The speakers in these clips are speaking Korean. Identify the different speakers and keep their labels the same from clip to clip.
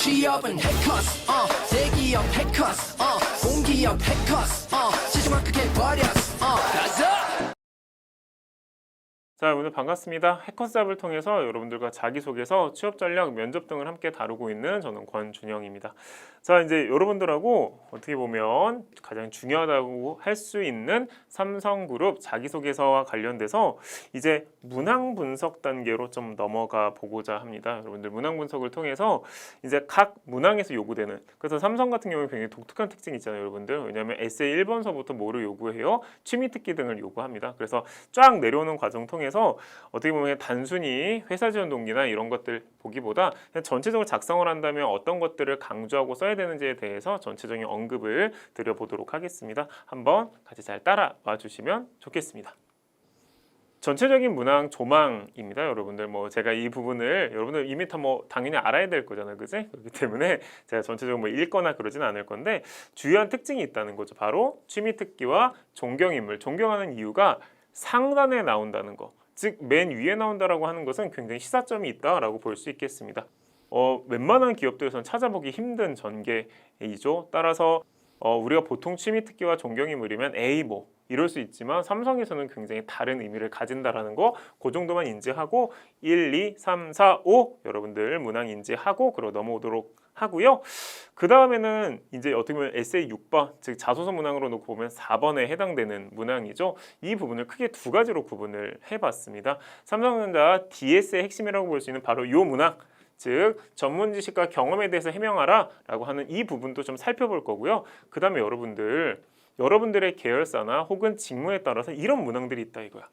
Speaker 1: 취업은 해커스 대기업 해커스 공기업 해커스 시중만 크게 버렸어 가자.
Speaker 2: 자, 오늘 반갑습니다. 해커스잡을 통해서 여러분들과 자기소개서, 취업 전략, 면접 등을 함께 다루고 있는 저는 권준영입니다. 자, 이제 여러분들하고 어떻게 보면 가장 중요하다고 할 수 있는 삼성그룹 자기소개서와 관련돼서 이제 문항 분석 단계로 좀 넘어가 보고자 합니다. 여러분들 문항 분석을 통해서 이제 각 문항에서 요구되는, 그래서 삼성 같은 경우에 굉장히 독특한 특징이 있잖아요, 여러분들. 왜냐하면 에세이 1번서부터 뭐를 요구해요? 취미 특기 등을 요구합니다. 그래서 쫙 내려오는 과정 통해서 어떻게 보면 단순히 회사 지원 동기나 이런 것들 보기보다 그냥 전체적으로 작성을 한다면 어떤 것들을 강조하고 써야 되는지에 대해서 전체적인 언급을 드려보도록 하겠습니다. 한번 같이 잘 따라와 주시면 좋겠습니다. 전체적인 문항 조망입니다, 여러분들. 뭐 제가 이 부분을 여러분들 이미 다 뭐 당연히 알아야 될 거잖아요, 그지? 그렇기 때문에 제가 전체적으로 뭐 읽거나 그러진 않을 건데 주요한 특징이 있다는 거죠. 바로 취미 특기와 존경인물, 존경하는 이유가 상단에 나온다는 거. 즉 맨 위에 나온다라고 하는 것은 굉장히 시사점이 있다라고 볼 수 있겠습니다. 웬만한 기업들에서는 찾아보기 힘든 전개이죠. 따라서 우리가 보통 취미 특기와 존경인물이면 에이 뭐 이럴 수 있지만 삼성에서는 굉장히 다른 의미를 가진다라는 거, 그 정도만 인지하고 1, 2, 3, 4, 5 여러분들 문항 인지하고 그러고 넘어오도록 하고요. 그 다음에는 이제 어떻게 보면 에세이 6번, 즉 자소서 문항으로 놓고 보면 4번에 해당되는 문항이죠. 이 부분을 크게 두 가지로 구분을 해봤습니다. 삼성전자 DS의 핵심이라고 볼 수 있는 바로 이 문항, 즉 전문 지식과 경험에 대해서 해명하라 라고 하는 이 부분도 좀 살펴볼 거고요. 그 다음에 여러분들의 계열사나 혹은 직무에 따라서 이런 문항들이 있다 이거야.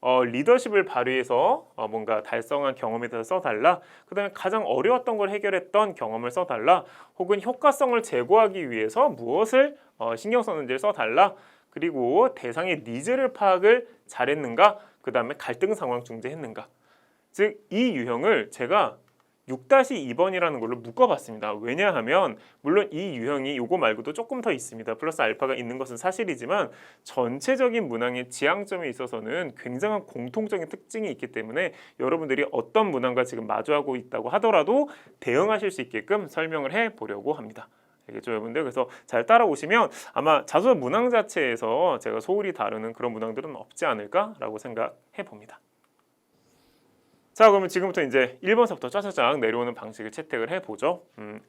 Speaker 2: 리더십을 발휘해서 뭔가 달성한 경험에 대해서 써달라. 그 다음에 가장 어려웠던 걸 해결했던 경험을 써달라. 혹은 효과성을 제고하기 위해서 무엇을 신경 썼는지를 써달라. 그리고 대상의 니즈를 파악을 잘했는가. 그 다음에 갈등 상황 중재했는가. 즉 이 유형을 제가 6-2번이라는 걸로 묶어봤습니다. 왜냐하면 물론 이 유형이 요거 말고도 조금 더 있습니다. 플러스 알파가 있는 것은 사실이지만 전체적인 문항의 지향점에 있어서는 굉장한 공통적인 특징이 있기 때문에 여러분들이 어떤 문항과 지금 마주하고 있다고 하더라도 대응하실 수 있게끔 설명을 해보려고 합니다. 알겠죠, 여러분들? 그래서 잘 따라오시면 아마 자소서 문항 자체에서 제가 소홀히 다루는 그런 문항들은 없지 않을까라고 생각해 봅니다. 자, 그러면 지금부터 이제 1번서부터 쫙쫙 내려오는 방식을 채택을 해보죠.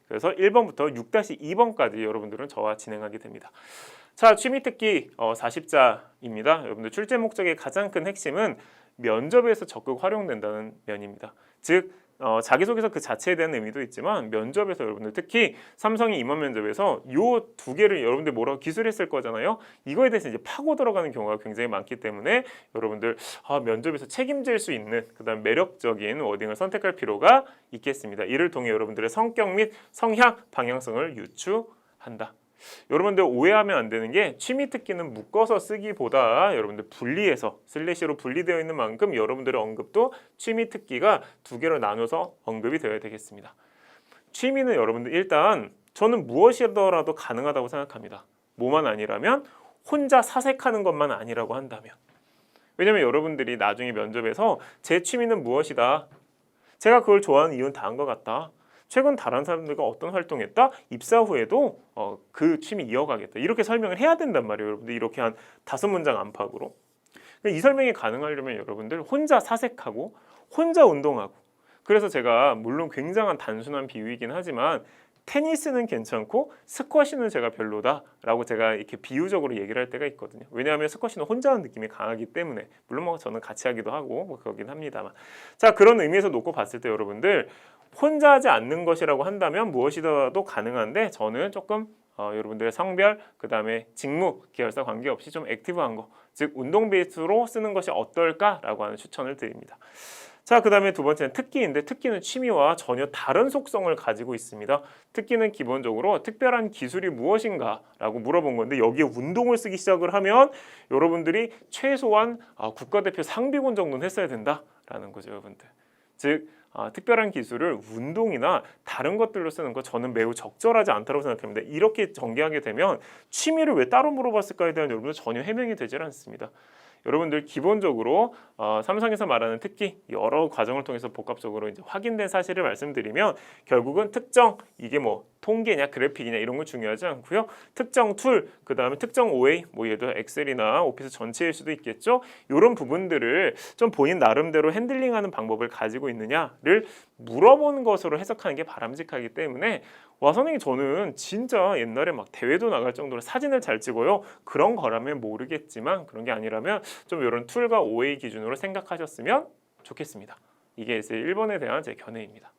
Speaker 2: 그래서 1번부터 6-2번까지 여러분들은 저와 진행하게 됩니다. 자, 취미특기 40자입니다. 여러분들 출제 목적의 가장 큰 핵심은 면접에서 적극 활용된다는 면입니다. 즉 자기소개서 그 자체에 대한 의미도 있지만 면접에서 여러분들 특히 삼성이 임원 면접에서 요 두 개를 여러분들 뭐라고 기술했을 거잖아요. 이거에 대해서 이제 파고 들어가는 경우가 굉장히 많기 때문에 여러분들 면접에서 책임질 수 있는 그다음 매력적인 워딩을 선택할 필요가 있겠습니다. 이를 통해 여러분들의 성격 및 성향 방향성을 유추한다. 여러분들 오해하면 안 되는 게 취미 특기는 묶어서 쓰기보다 여러분들 분리해서 슬래시로 분리되어 있는 만큼 여러분들의 언급도 취미 특기가 두 개로 나눠서 언급이 되어야 되겠습니다. 취미는 여러분들 일단 저는 무엇이더라도 가능하다고 생각합니다. 뭐만 아니라면 혼자 사색하는 것만 아니라고 한다면. 왜냐면 여러분들이 나중에 면접에서 제 취미는 무엇이다. 제가 그걸 좋아하는 이유는 다음과 같다. 최근 다른 사람들과 어떤 활동했다? 입사 후에도 그 취미 이어가겠다. 이렇게 설명을 해야 된단 말이에요. 여러분들 이렇게 한 5문장 안팎으로. 이 설명이 가능하려면 여러분들 혼자 사색하고 혼자 운동하고. 그래서 제가 물론 굉장한 단순한 비유이긴 하지만 테니스는 괜찮고 스쿼시는 제가 별로다라고 제가 이렇게 비유적으로 얘기를 할 때가 있거든요. 왜냐하면 스쿼시는 혼자 하는 느낌이 강하기 때문에 물론 뭐 저는 같이 하기도 하고 뭐 그러긴 합니다만. 자, 그런 의미에서 놓고 봤을 때 여러분들 혼자 하지 않는 것이라고 한다면 무엇이더라도 가능한데 저는 조금 여러분들의 성별, 그 다음에 직무, 계열사 관계없이 좀 액티브한 거, 즉 운동 베이스로 쓰는 것이 어떨까라고 하는 추천을 드립니다. 자, 그 다음에 두 번째는 특기인데 특기는 취미와 전혀 다른 속성을 가지고 있습니다. 특기는 기본적으로 특별한 기술이 무엇인가 라고 물어본 건데 여기에 운동을 쓰기 시작을 하면 여러분들이 최소한 국가대표 상비군 정도는 했어야 된다라는 거죠, 여러분들. 즉 특별한 기술을 운동이나 다른 것들로 쓰는 거 저는 매우 적절하지 않다고 생각합니다. 이렇게 전개하게 되면 취미를 왜 따로 물어봤을까에 대한 여러분들 전혀 해명이 되질 않습니다. 여러분들 기본적으로 삼성에서 말하는 특기 여러 과정을 통해서 복합적으로 이제 확인된 사실을 말씀드리면 결국은 특정 이게 뭐 통계냐 그래픽이냐 이런 건 중요하지 않고요. 특정 툴, 그 다음에 특정 OA, 뭐 예를 들어 엑셀이나 오피스 전체일 수도 있겠죠. 이런 부분들을 좀 본인 나름대로 핸들링하는 방법을 가지고 있느냐를 물어보는 것으로 해석하는 게 바람직하기 때문에 와 선생님 저는 진짜 옛날에 막 대회도 나갈 정도로 사진을 잘 찍어요. 그런 거라면 모르겠지만 그런 게 아니라면 좀 이런 툴과 OA 기준으로 생각하셨으면 좋겠습니다. 이게 이제 1번에 대한 제 견해입니다.